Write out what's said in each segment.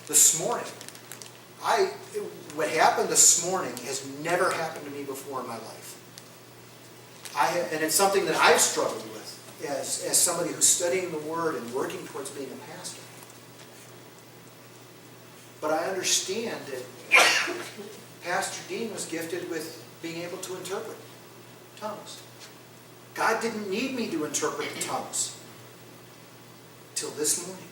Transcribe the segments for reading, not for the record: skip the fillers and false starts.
this morning, what happened this morning has never happened to me before in my life. And it's something that I've struggled with as somebody who's studying the Word and working towards being a pastor. But I understand that Pastor Dean was gifted with being able to interpret tongues. God didn't need me to interpret the tongues till this morning.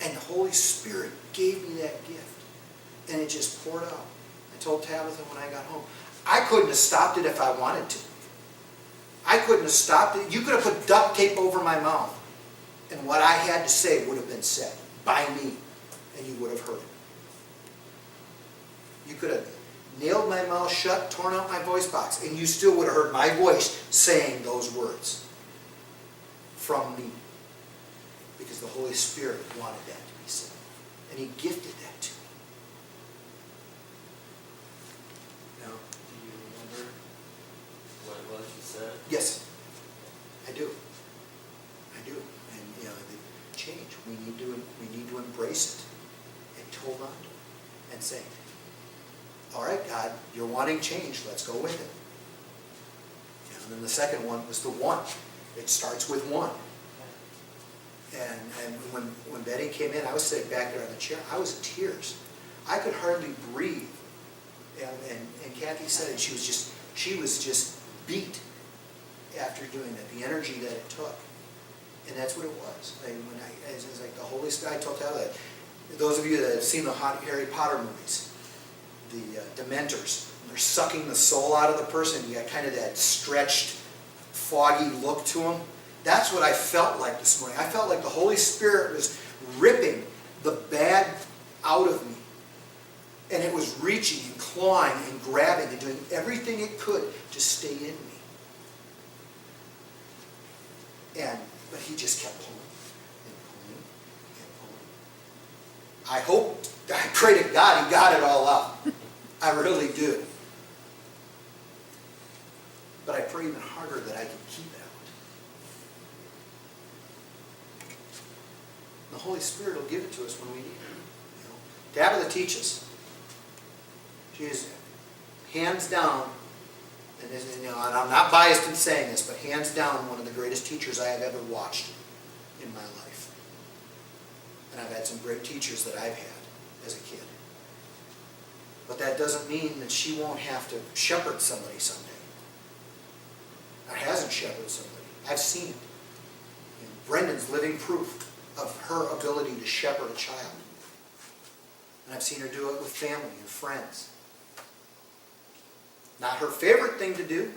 And the Holy Spirit gave me that gift. And it just poured out. I told Tabitha when I got home, I couldn't have stopped it if I wanted to. I couldn't have stopped it. You could have put duct tape over my mouth, and what I had to say would have been said by me, and you would have heard it. You could have nailed my mouth shut, torn out my voice box, and you still would have heard my voice saying those words from me. Because the Holy Spirit wanted that to be said. And He gifted that to me. Now, Do you remember what it was you said? yes, I do. I do. And the change. We need to embrace it and hold on to it and say, all right, God, you're wanting change. Let's go with it. And then the second one was the one. It starts with one. And when Betty came in, I was sitting back there on the chair. I was in tears. I could hardly breathe. And Kathy said it. She was just beat after doing that. The energy that it took, and that's what it was. It's like the Holy Spirit. I told Tyler that. Those of you that have seen the Harry Potter movies, the Dementors, they're sucking the soul out of the person. You got kind of that stretched, foggy look to them. That's what I felt like this morning. I felt like the Holy Spirit was ripping the bad out of me. And it was reaching and clawing and grabbing and doing everything it could to stay in me. But He just kept pulling and pulling and pulling. I pray to God He got it all out. I really do. But I pray even harder that I can keep it out. The Holy Spirit will give it to us when we need it. Tabitha teaches. She is hands down, and I'm not biased in saying this, but hands down one of the greatest teachers I have ever watched in my life. And I've had some great teachers that I've had as a kid. But that doesn't mean that she won't have to shepherd somebody someday. Or hasn't shepherded somebody. I've seen it. Brendan's living proof of her ability to shepherd a child. And I've seen her do it with family and friends. Not her favorite thing to do.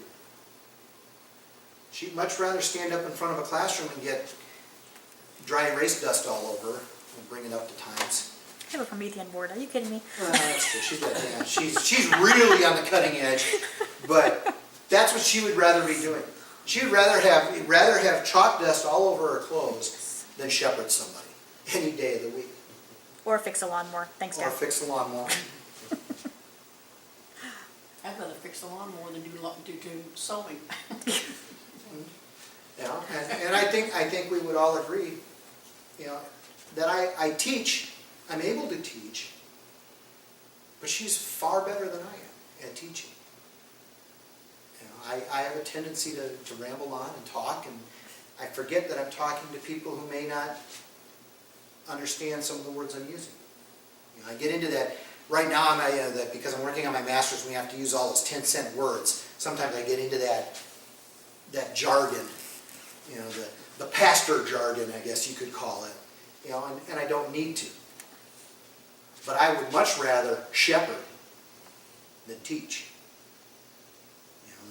She'd much rather stand up in front of a classroom and get dry erase dust all over her and bring it up to times. I have a Promethean board. Are you kidding me? That's true. She's really on the cutting edge, but that's what she would rather be doing. She would rather have chalk dust all over her clothes than shepherd somebody any day of the week. Or fix a lawnmower. Thanks, Dad. Or fix the lawnmower. I'd rather fix the lawnmower than do sewing. And I think we would all agree, that I teach. I'm able to teach, but she's far better than I am at teaching. I have a tendency to ramble on and talk, and I forget that I'm talking to people who may not understand some of the words I'm using. I get into that. Right now, that because I'm working on my master's, we have to use all those 10-cent words. Sometimes I get into that jargon, the pastor jargon, I guess you could call it, and I don't need to. But I would much rather shepherd than teach.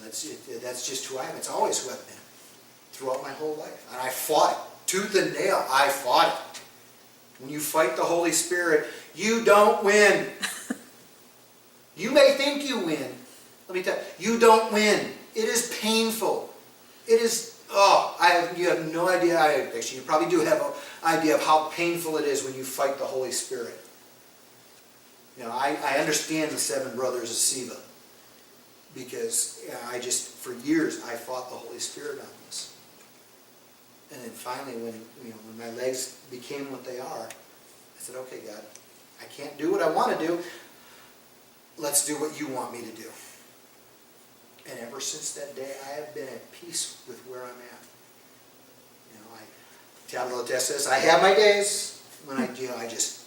That's just who I am. It's always who I've been throughout my whole life. And I fought it. Tooth and nail, I fought it. When you fight the Holy Spirit, you don't win. You may think you win. Let me tell you, you don't win. It is painful. It is, you have no idea. Actually, you probably do have an idea of how painful it is when you fight the Holy Spirit. I understand the 7 brothers of Siva, because for years, I fought the Holy Spirit on this. And then finally, when my legs became what they are, I said, okay, God, I can't do what I want to do. Let's do what you want me to do. And ever since that day, I have been at peace with where I'm at. You know, Todd will attest to this. I have my days when I just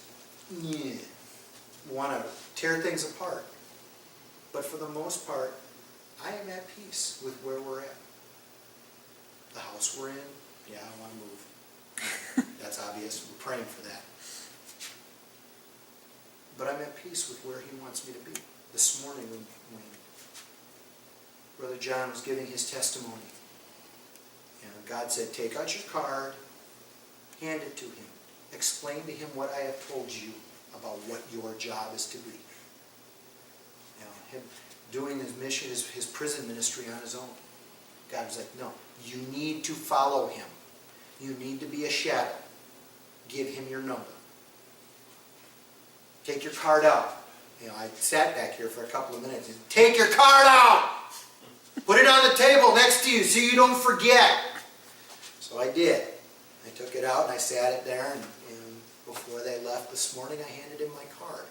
want to tear things apart. But for the most part, I am at peace with where we're at. The house we're in, yeah, I want to move. That's obvious. We're praying for that. But I'm at peace with where he wants me to be. This morning when Brother John was giving his testimony, God said, take out your card, hand it to him. Explain to him what I have told you about what your job is to be. Him doing his mission, his prison ministry on his own. God was like, no, you need to follow him. You need to be a shadow. Give him your number. Take your card out. I sat back here for a couple of minutes. Take your card out! Put it on the table next to you so you don't forget. So I did. I took it out and I sat it there, and before they left this morning, I handed him my card.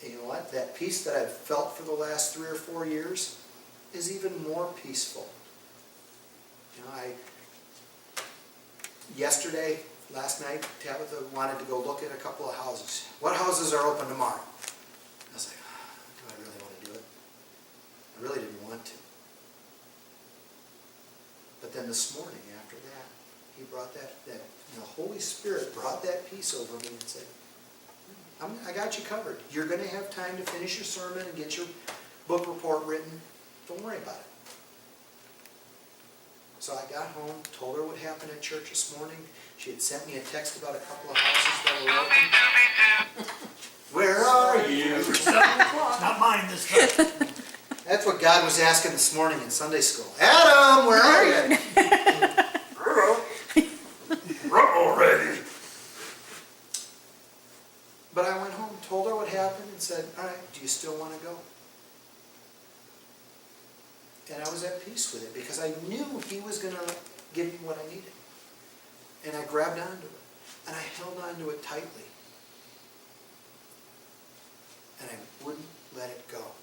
And you know what? That peace that I've felt for the last 3 or 4 years is even more peaceful. Last night, Tabitha wanted to go look at a couple of houses. What houses are open tomorrow? I was like, do I really want to do it? I really didn't want to. But then this morning, after that, he brought the Holy Spirit brought that peace over me and said, I got you covered. You're going to have time to finish your sermon and get your book report written. Don't worry about it. So I got home, told her what happened at church this morning. She had sent me a text about a couple of houses that were open. Where are you? Not mine this time. That's what God was asking this morning in Sunday school. Adam, where are you? Already. But I went home, told her what happened, and said, all right, do you still want to go? And I was at peace with it because I knew he was going to give me what I needed. And I grabbed onto it. And I held onto it tightly. And I wouldn't let it go.